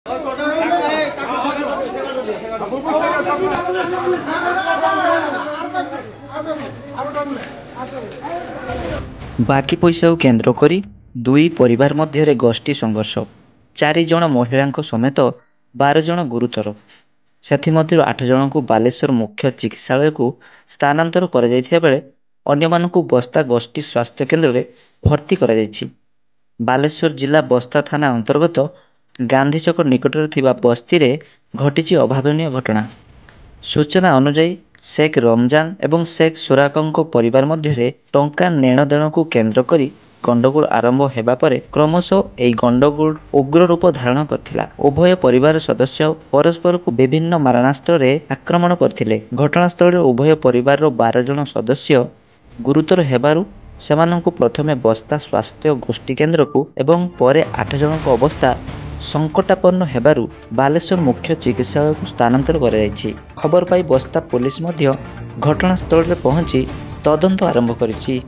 बाकी पैसा केन्द्र करी दुई परिवार मध्य गोष्ठी संघर्ष 4 जन महिला समेत 12 जन गुरुतर से 8 जन को बालेश्वर मुख्य चिकित्सालय को स्थानांतर कर बस्ता गोष्ठी स्वास्थ्य केन्द्र में भर्ती कर बालेश्वर जिला बस्ता थाना अंतर्गत गांधीचक निकटर थिबा बस्ती रे घटी अभावनीय घटना। सूचना अनुजाई शेख रमजान एवं शेख सुराकों परिवार मध्य टंका नेण देण को केन्द्र करी गंडगोल आरंभ हेबा परे क्रमशः यह गंडगोल उग्र रूप धारण करथिला। उभय परिवार सदस्य परस्पर को विभिन्न मारणास्त्र रे आक्रमण करथिले। घटनास्थल उभय परिवार 12 जन सदस्य गुरुतर हेबारु सेमानंकु प्रथमे बस्ता स्वास्थ्य गोष्ठी केन्द्र को एवं परे 8 जन अवस्था संकटापन्न हेबारु बालेश्वर मुख्य चिकित्सालय को स्थानांतर कराଯାଇଛି। खबर पाई बस्ता पुलिस मध्य घटनास्थल रे पहुंची तदंत आरंभ करिछि।